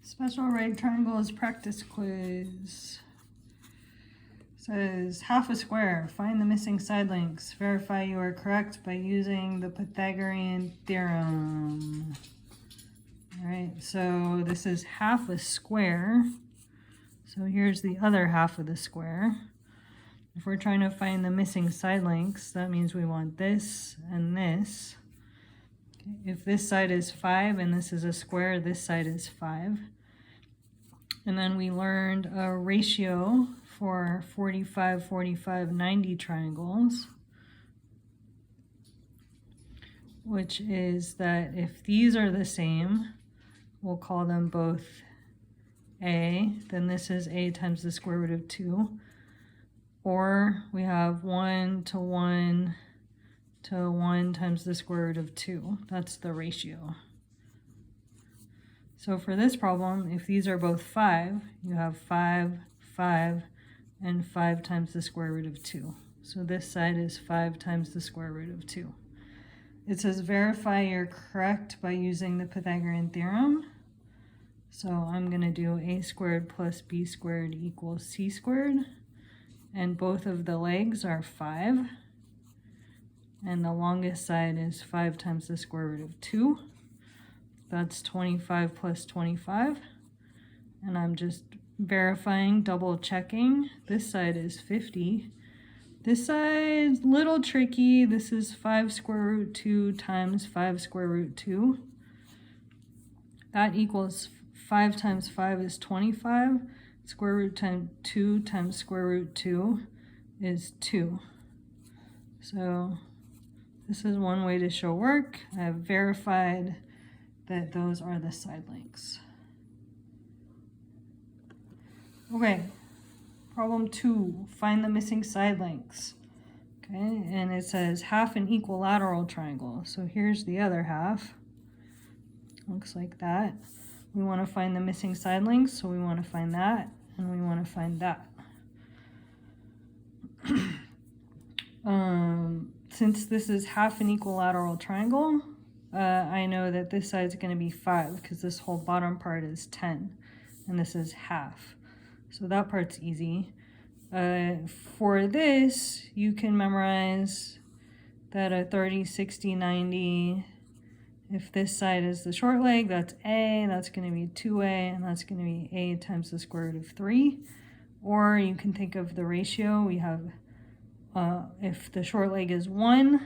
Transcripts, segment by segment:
Special right triangles practice quiz. Says half a square. Find the missing side lengths. Verify you are correct by using the Pythagorean theorem. All right, so this is half a square. So here's the other half of the square. If we're trying to find the missing side lengths, that means we want this and this. If this side is 5 and this is a square, this side is 5. And then we learned a ratio for 45, 45, 90 triangles, which is that if these are the same, we'll call them both A, then this is A times the square root of 2. Or we have 1 to 1 to 1 times the square root of 2. That's the ratio. So for this problem, if these are both 5, you have 5, 5, and 5 times the square root of 2. So this side is 5 times the square root of 2. It says verify you're correct by using the Pythagorean theorem. So I'm going to do a squared plus b squared equals c squared. And both of the legs are 5. And the longest side is 5 times the square root of 2. That's 25 plus 25. And I'm just verifying, double checking. This side is 50. This side's a little tricky. This is 5 square root 2 times 5 square root 2. That equals 5 times 5 is 25. Square root times 2 times square root 2 is 2. So this is one way to show work. I have verified that those are the side lengths. Okay, problem 2, find the missing side lengths. Okay, and it says half an equilateral triangle. So here's the other half. Looks like that. We want to find the missing side lengths, so we want to find that, and we want to find that. Since this is half an equilateral triangle, I know that this side is going to be 5 because this whole bottom part is 10, and this is half. So that part's easy. For this, you can memorize that a 30, 60, 90, if this side is the short leg, that's A, that's going to be 2A, and that's going to be A times the square root of 3. Or you can think of the ratio. We have, if the short leg is 1,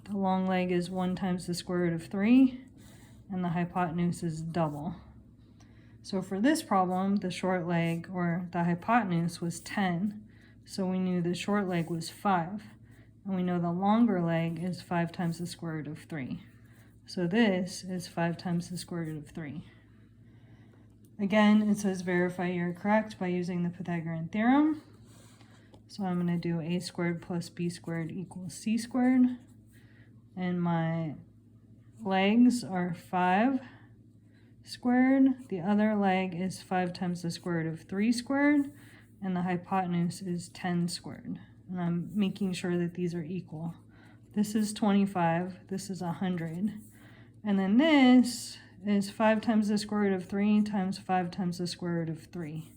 the long leg is 1 times the square root of 3, and the hypotenuse is double. So for this problem, the short leg, or the hypotenuse, was 10. So we knew the short leg was 5. And we know the longer leg is 5 times the square root of 3. So this is 5 times the square root of 3. Again, it says verify you're correct by using the Pythagorean theorem. So I'm going to do a squared plus b squared equals c squared. And my legs are 5 squared. The other leg is 5 times the square root of 3 squared. And the hypotenuse is 10 squared. And I'm making sure that these are equal. This is 25. This is 100. And then this is 5 times the square root of 3 times 5 times the square root of 3.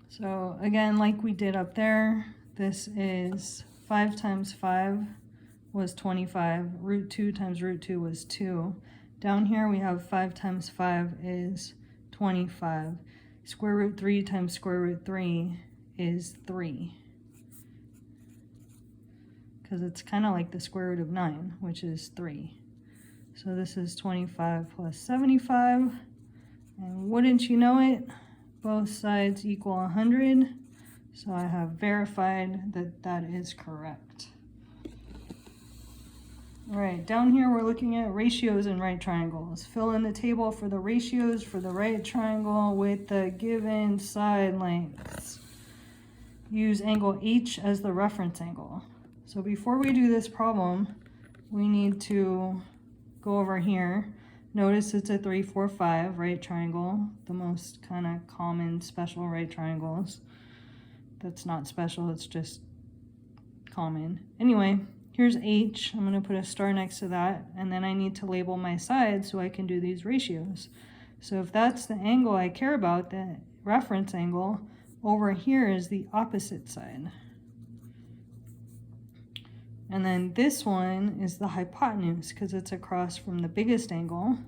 So again, like we did up there, this is 5 times 5 was 25. Root 2 times root 2 was 2. Down here we have 5 times 5 is 25. Square root 3 times square root 3 is 3. Because it's kind of like the square root of 9, which is 3. So this is 25 plus 75. And wouldn't you know it, both sides equal 100. So I have verified that that is correct. All right, down here we're looking at ratios in right triangles. Fill in the table for the ratios for the right triangle with the given side lengths. Use angle H as the reference angle. So before we do this problem, we need to go over here. Notice it's a 3, 4, 5 right triangle, the most kind of common special right triangles. That's not special, it's just common. Anyway, here's H. I'm going to put a star next to that, and then I need to label my sides so I can do these ratios. So if that's the angle I care about, the reference angle, over here is the opposite side. And then this one is the hypotenuse because it's across from the biggest angle.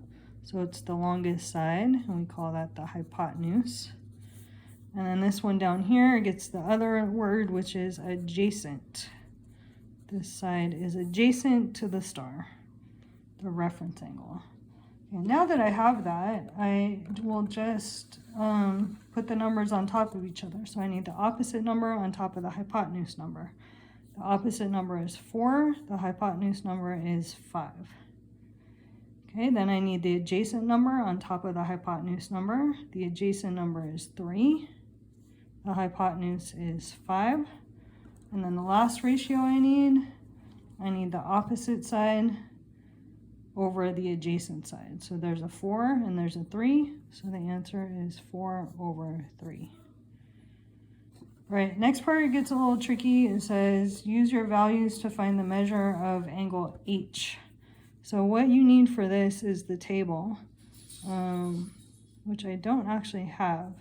So it's the longest side, and we call that the hypotenuse. And then this one down here gets the other word, which is adjacent. This side is adjacent to the star, the reference angle. And now that I have that, I will just put the numbers on top of each other. So I need the opposite number on top of the hypotenuse number. The opposite number is 4, the hypotenuse number is 5. Okay, then I need the adjacent number on top of the hypotenuse number. The adjacent number is 3. The hypotenuse is 5. And then the last ratio I need the opposite side over the adjacent side. So there's a 4 and there's a 3. So the answer is 4 over 3. All right, next part gets a little tricky. It says use your values to find the measure of angle H. So what you need for this is the table, which I don't actually have.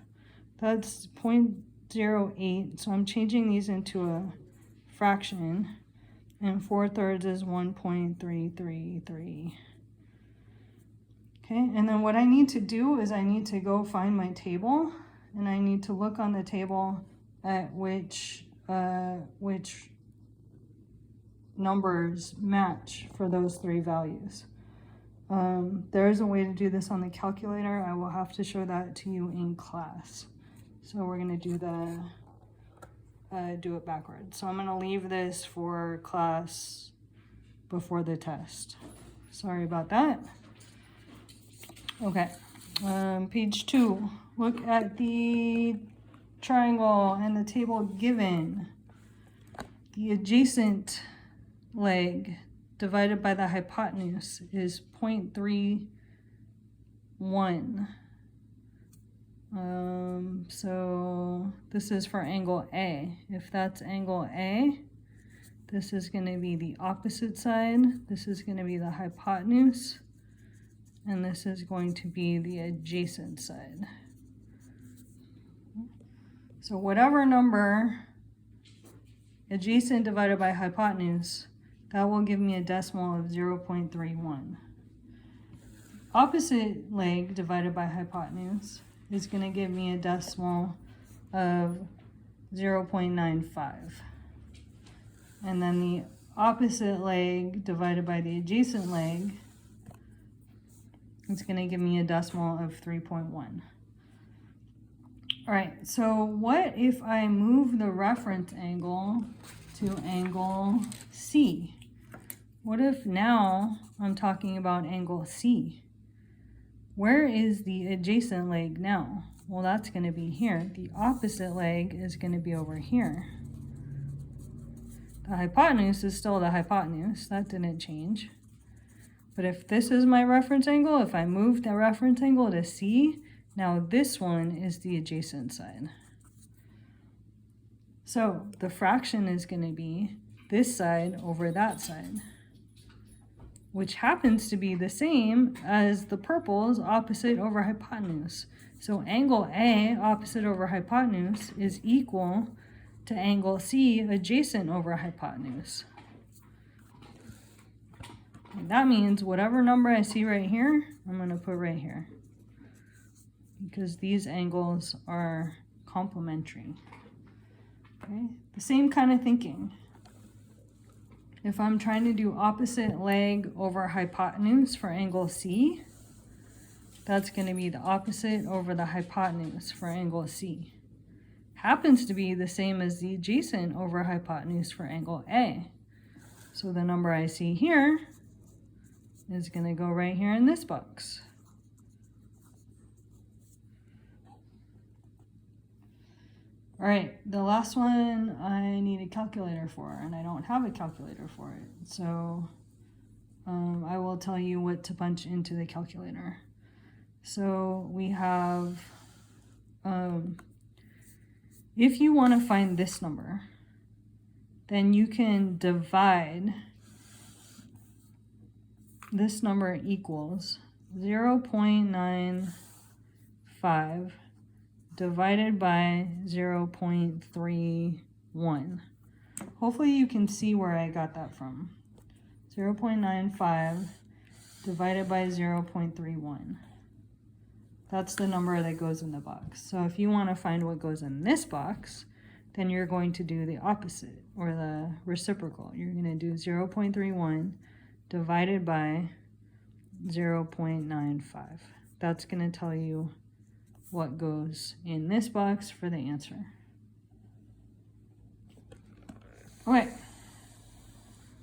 That's 0.08, so I'm changing these into a fraction, and 4/3 is 1.333. Okay, and then what I need to do is I need to go find my table, and I need to look on the table at which numbers match for those 3 values. There is a way to do this on the calculator. I will have to show that to you in class. So we're going to do do it backwards. So I'm going to leave this for class before the test. Sorry about that. Okay, page 2. Look at the triangle and the table given. The adjacent leg divided by the hypotenuse is 0.31. So this is for angle A. If that's angle A, this is going to be the opposite side. This is going to be the hypotenuse. And this is going to be the adjacent side. So whatever number, adjacent divided by hypotenuse, that will give me a decimal of 0.31. Opposite leg divided by hypotenuse is going to give me a decimal of 0.95. And then the opposite leg divided by the adjacent leg is going to give me a decimal of 3.1. All right, so what if I move the reference angle to angle C? What if now I'm talking about angle C? Where is the adjacent leg now? Well, that's going to be here. The opposite leg is going to be over here. The hypotenuse is still the hypotenuse. That didn't change. But if this is my reference angle, if I move the reference angle to C, now this one is the adjacent side. So the fraction is going to be this side over that side, which happens to be the same as the purple's opposite over hypotenuse. So angle A, opposite over hypotenuse, is equal to angle C, adjacent over hypotenuse. And that means whatever number I see right here, I'm going to put right here, because these angles are complementary. Okay, the same kind of thinking. If I'm trying to do opposite leg over hypotenuse for angle C, that's going to be the opposite over the hypotenuse for angle C. Happens to be the same as the adjacent over hypotenuse for angle A. So the number I see here is going to go right here in this box. All right, the last one I need a calculator for, and I don't have a calculator for it. So I will tell you what to punch into the calculator. So we have, if you want to find this number, then you can divide this number equals 0.9 0.95 divided by 0.31. Hopefully you can see where I got that from. 0.95 divided by 0.31. That's the number that goes in the box. So if you want to find what goes in this box, then you're going to do the opposite, or the reciprocal. You're going to do 0.31 divided by 0.95. That's going to tell you what goes in this box for the answer. Okay.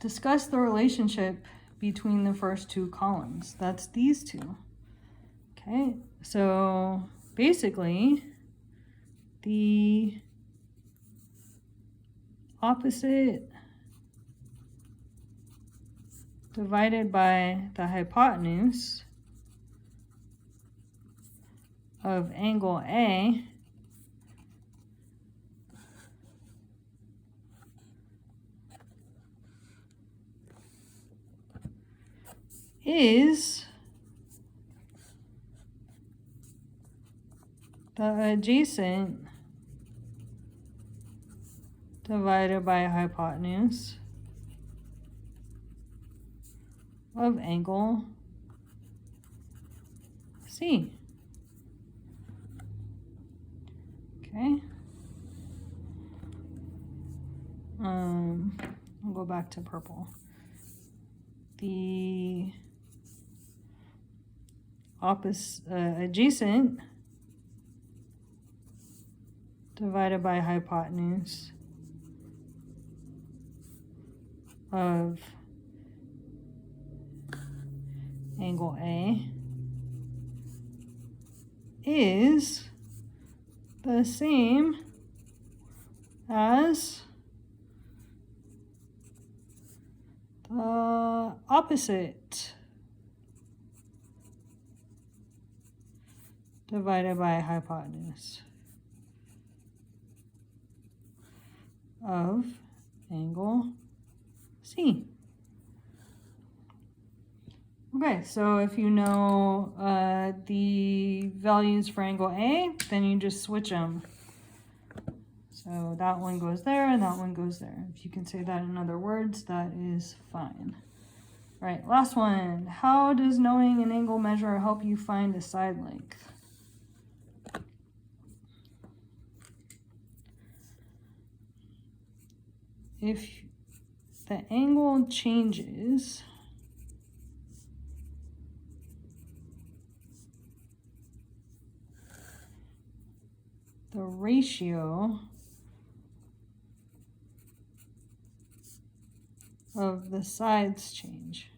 Discuss the relationship between the first two columns. That's these two. Okay, so basically the opposite divided by the hypotenuse of angle A is the adjacent divided by hypotenuse of angle C. Okay. I'll go back to purple. The opposite adjacent divided by hypotenuse of angle A is the same as the opposite divided by hypotenuse of angle C. Okay, so if you know the values for angle A, then you just switch them. So that one goes there and that one goes there. If you can say that in other words, that is fine. All right, last one. How does knowing an angle measure help you find a side length? If the angle changes, the ratio of the sides change.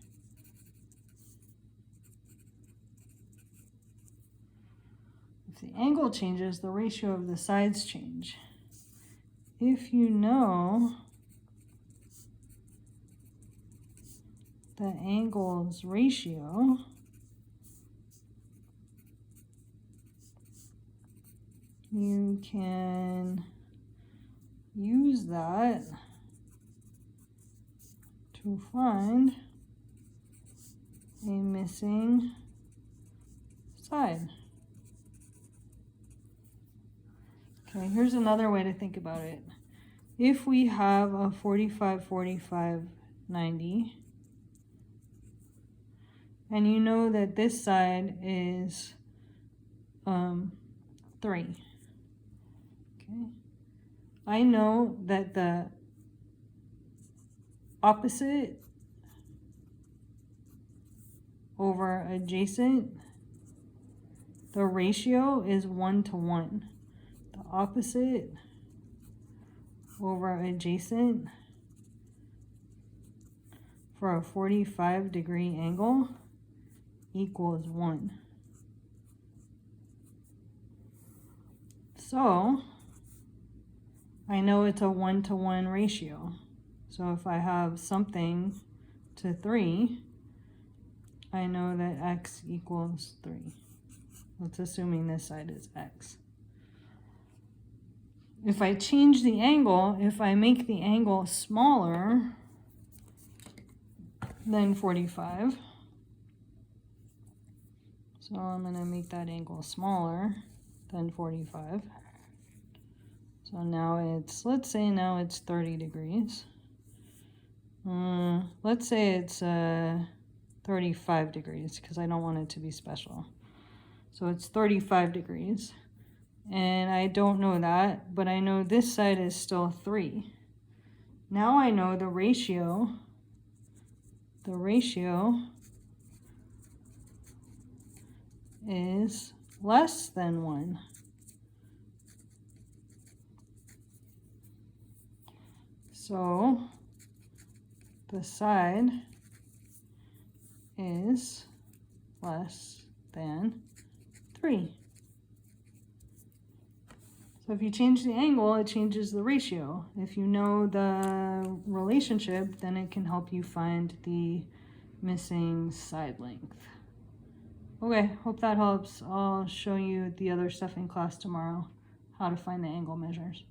If the angle changes, the ratio of the sides change. If you know the angle's ratio, you can use that to find a missing side. Okay, here's another way to think about it. If we have a 45, 45, 90, and you know that this side is 3. Okay. I know that the opposite over adjacent, the ratio is 1 to 1. The opposite over adjacent for a 45-degree angle equals 1. So I know it's a 1 to 1 ratio. So if I have something to 3, I know that x equals 3. That's assuming this side is x. If I change the angle, if I make the angle smaller than 45, So I'm going to make that angle smaller than 45. So now it's, let's say now it's 30 degrees. Let's say it's 35 degrees because I don't want it to be special. So it's 35 degrees. And I don't know that, but I know this side is still 3. Now I know the ratio is less than 1. So the side is less than 3. So if you change the angle, it changes the ratio. If you know the relationship, then it can help you find the missing side length. Okay, hope that helps. I'll show you the other stuff in class tomorrow, how to find the angle measures.